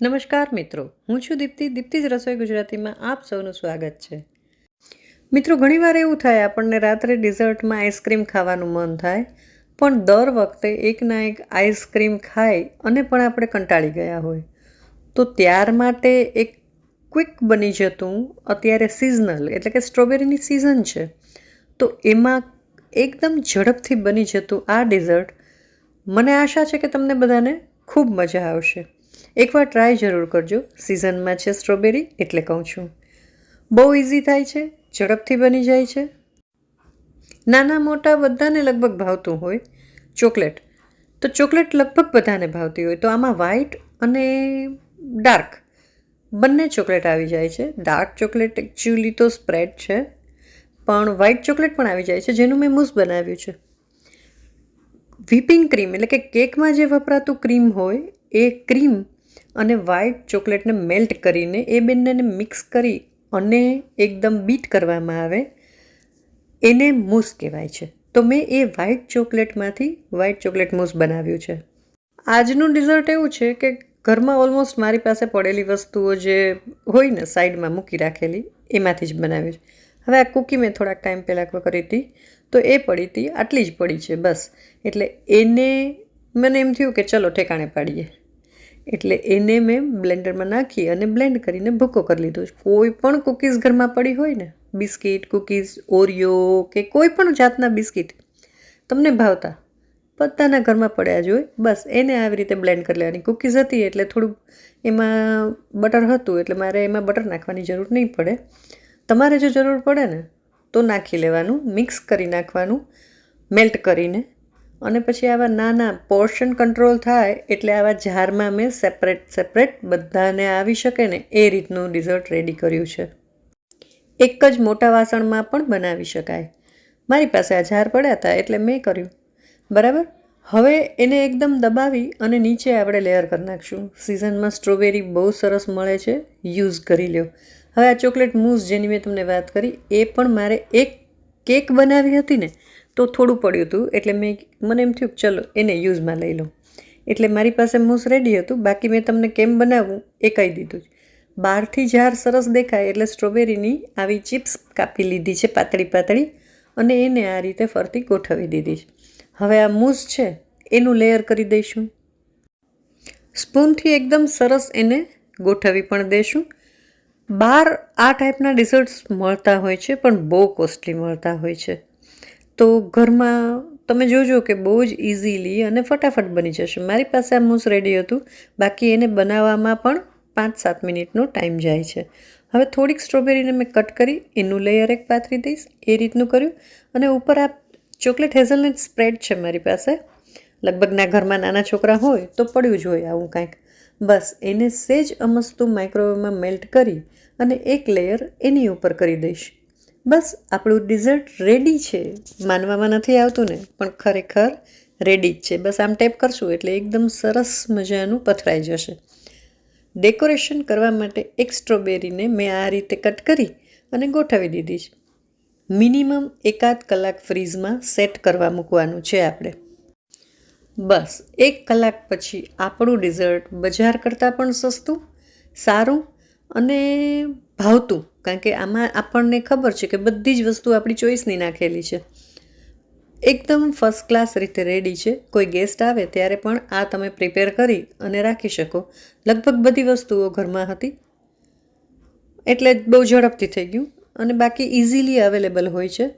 નમસ્કાર મિત્રો, હું છું દીપ્તિજ રસોઈ ગુજરાતીમાં આપ સૌનું સ્વાગત છે. મિત્રો, ઘણીવાર એવું થાય આપણને રાત્રે ડિઝર્ટમાં આઈસ્ક્રીમ ખાવાનું મન થાય, પણ દર વખતે એકના એક આઈસ્ક્રીમ ખાઈ અને પણ આપણે કંટાળી ગયા હોય. તો ત્યાર માટે એક ક્વિક બની જતું અત્યારે સિઝનલ એટલે કે સ્ટ્રોબેરીની સિઝન છે, તો એમાં એકદમ ઝડપથી બની જતું આ ડિઝર્ટ મને આશા છે કે તમને બધાને ખૂબ મજા આવશે. એકવાર ટ્રાય જરૂર કરજો. સિઝનમાં છે સ્ટ્રોબેરી એટલે કહું છું. બહુ ઇઝી થાય છે, ઝડપથી બની જાય છે. નાના મોટા બધાને લગભગ ભાવતું હોય. ચોકલેટ તો ચોકલેટ લગભગ બધાને ભાવતી હોય, તો આમાં વ્હાઈટ અને ડાર્ક બંને ચોકલેટ આવી જાય છે. ડાર્ક ચોકલેટ એકચ્યુઅલી તો સ્પ્રેડ છે, પણ વ્હાઈટ ચોકલેટ પણ આવી જાય છે, જેનું મેં મૂસ બનાવ્યું છે. વ્હીપિંગ ક્રીમ એટલે કે કેકમાં જે વપરાતું ક્રીમ હોય એ ક્રીમ અને વ્હાઈટ ચોકલેટને મેલ્ટ કરીને એ બંનેને મિક્સ કરી અને એકદમ બીટ કરવામાં આવે, એને મૂસ કહેવાય છે. તો મેં એ વ્હાઈટ ચોકલેટમાંથી વ્હાઈટ ચોકલેટ મૂસ બનાવ્યું છે. આજનું ડિઝર્ટ એવું છે કે ઘરમાં ઓલમોસ્ટ મારી પાસે પડેલી વસ્તુઓ જે હોય ને સાઈડમાં મૂકી રાખેલી, એમાંથી જ બનાવ્યું છે. હવે આ કૂકી મેં થોડાક ટાઈમ પહેલાં કરી હતી, તો એ પડી હતી, આટલી જ પડી છે બસ. એટલે એને મને એમ થયું કે ચલો ઠેકાણે પાડીએ, એટલે એને મેં બ્લેન્ડરમાં નાખી અને બ્લેન્ડ કરીને ભૂકો કરી લીધો. કોઈ પણ કૂકીઝ ઘરમાં પડી હોય ને, બિસ્કિટ, કૂકીઝ, ઓરિયો કે કોઈ પણ જાતના બિસ્કિટ તમને ભાવતા બધાના ઘરમાં પડ્યા જ હોય, બસ એને આવી રીતે બ્લેન્ડ કરી લેવાની. કૂકીઝ હતી એટલે થોડુંક એમાં બટર હતું, એટલે મારે એમાં બટર નાખવાની જરૂર નહીં પડે. તમારે જો જરૂર પડે ને તો નાખી લેવાનું, મિક્સ કરી નાખવાનું મેલ્ટ કરીને. અને પછી આવા નાના પોર્શન કંટ્રોલ થાય એટલે આવા જારમાં મેં સેપરેટ બધાને આવી શકે ને એ રીતનું ડિઝર્ટ રેડી કર્યું છે. એક જ મોટા વાસણમાં પણ બનાવી શકાય. મારી પાસે આ જાર પડ્યા હતા એટલે મેં કર્યું. બરાબર. હવે એને એકદમ દબાવી અને નીચે આપણે લેયર કરી નાખશું. સિઝનમાં સ્ટ્રોબેરી બહુ સરસ મળે છે, યુઝ કરી લ્યો. હવે આ ચોકલેટ મૂસ જેની મેં તમને વાત કરી, એ પણ મારે એક કેક બનાવી હતી ને તો થોડું પડ્યું હતું, એટલે મને એમ થયું ચલો એને યુઝમાં લઈ લઉં. એટલે મારી પાસે મૂસ રેડી હતું, બાકી મેં તમને કેમ બનાવવું એ કહી દીધું. બહારથી જાર સરસ દેખાય એટલે સ્ટ્રોબેરીની આવી ચિપ્સ કાપી લીધી છે પાતળી પાતળી, અને એને આ રીતે ફરતી ગોઠવી દીધી છે. હવે આ મૂસ છે એનું લેયર કરી દઈશું. સ્પૂનથી એકદમ સરસ એને ગોઠવી પણ દઈશું. બહાર આ ટાઈપના ડિઝર્ટ્સ મળતા હોય છે, પણ બહુ કોસ્ટલી મળતા હોય છે. તો ઘરમાં તમે જોજો કે બહુ જ ઇઝીલી અને ફટાફટ બની જશે. મારી પાસે આ મૂસ રેડી હતું, બાકી એને બનાવવામાં પણ 5-7 મિનિટનો ટાઈમ જાય છે. હવે થોડીક સ્ટ્રોબેરીને મેં કટ કરી એનું લેયર એક પાથરી દઈશ, એ રીતનું કર્યું. અને ઉપર આ ચોકલેટ હેઝલનટ સ્પ્રેડ છે મારી પાસે, લગભગના ઘરમાં નાના છોકરા હોય તો પડ્યું જ હોય આવું કાંઈક. બસ એને સેજ અમસ્તું માઇક્રોવેવમાં મેલ્ટ કરી અને એક લેયર એની ઉપર કરી દઈશ. બસ આપણું ડિઝર્ટ રેડી છે. માનવામાં નથી આવતું ને, પણ ખરેખર રેડી જ છે. બસ આમ ટેપ કરશું એટલે એકદમ સરસ મજાનું પથરાઈ જશે. ડેકોરેશન કરવા માટે એક સ્ટ્રોબેરીને મેં આ રીતે કટ કરી અને ગોઠવી દીધી છે. મિનિમમ 1-8 કલાક ફ્રીઝમાં સેટ કરવા મૂકવાનું છે આપણે. બસ 1 કલાક પછી આપણું ડિઝર્ટ બજાર કરતાં પણ સસ્તું, સારું અને ભાવતું, કારણ કે આમાં આપણને ખબર છે કે બધી જ વસ્તુ આપણી ચોઈસની નાખેલી છે. એકદમ ફર્સ્ટ ક્લાસ રીતે રેડી છે. કોઈ ગેસ્ટ આવે ત્યારે પણ આ તમે પ્રિપેર કરી અને રાખી શકો. લગભગ બધી વસ્તુઓ ઘરમાં હતી એટલે બહુ ઝડપથી થઈ ગયું, અને બાકી ઇઝીલી અવેલેબલ હોય છે.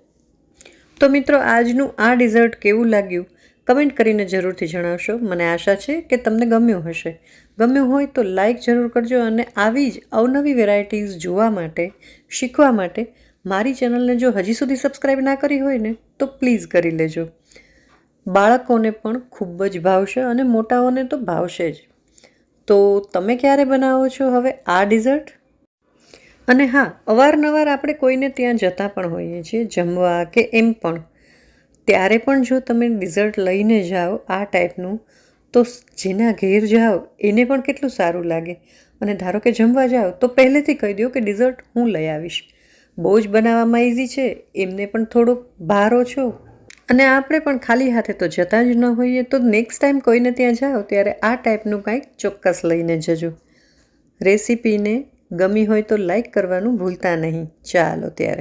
તો મિત્રો, આજનું આ ડિઝર્ટ કેવું લાગ્યું કમેન્ટ કરીને જરૂરથી જણાવશો. મને આશા છે કે તમને ગમ્યું હશે. ગમ્યું હોય તો લાઈક જરૂર કરજો, અને આવી જ અવનવી વેરાયટીઝ જોવા માટે, શીખવા માટે મારી ચેનલને જો હજી સુધી સબસ્ક્રાઈબ ના કરી હોય ને તો પ્લીઝ કરી લેજો. બાળકોને પણ ખૂબ જ ભાવશે અને મોટાઓને તો ભાવશે જ. તો તમે ક્યારે બનાવો છો હવે આ ડિઝર્ટ? અને હા, અવારનવાર આપણે કોઈને ત્યાં જતા પણ હોઈએ છીએ જમવા કે એમ પણ, ત્યારે પણ જો તમે ડિઝર્ટ લઈને જાઓ આ ટાઈપનું, તો જેના ઘેર જાઓ એને પણ કેટલું સારું લાગે. અને ધારો કે જમવા જાઓ તો પહેલેથી કહી દો કે ડિઝર્ટ હું લઈ આવીશ. બહુ જ બનાવવામાં ઇઝી છે, એમને પણ થોડોક ભાર ઓછો, અને આપણે પણ ખાલી હાથે તો જતા જ ન હોઈએ. તો નેક્સ્ટ ટાઈમ કોઈને ત્યાં જાઓ ત્યારે આ ટાઈપનું કંઈક ચોક્કસ લઈને જજો. રેસીપીને ગમી હોય તો લાઈક કરવાનું ભૂલતા નહીં. ચાલો ત્યારે.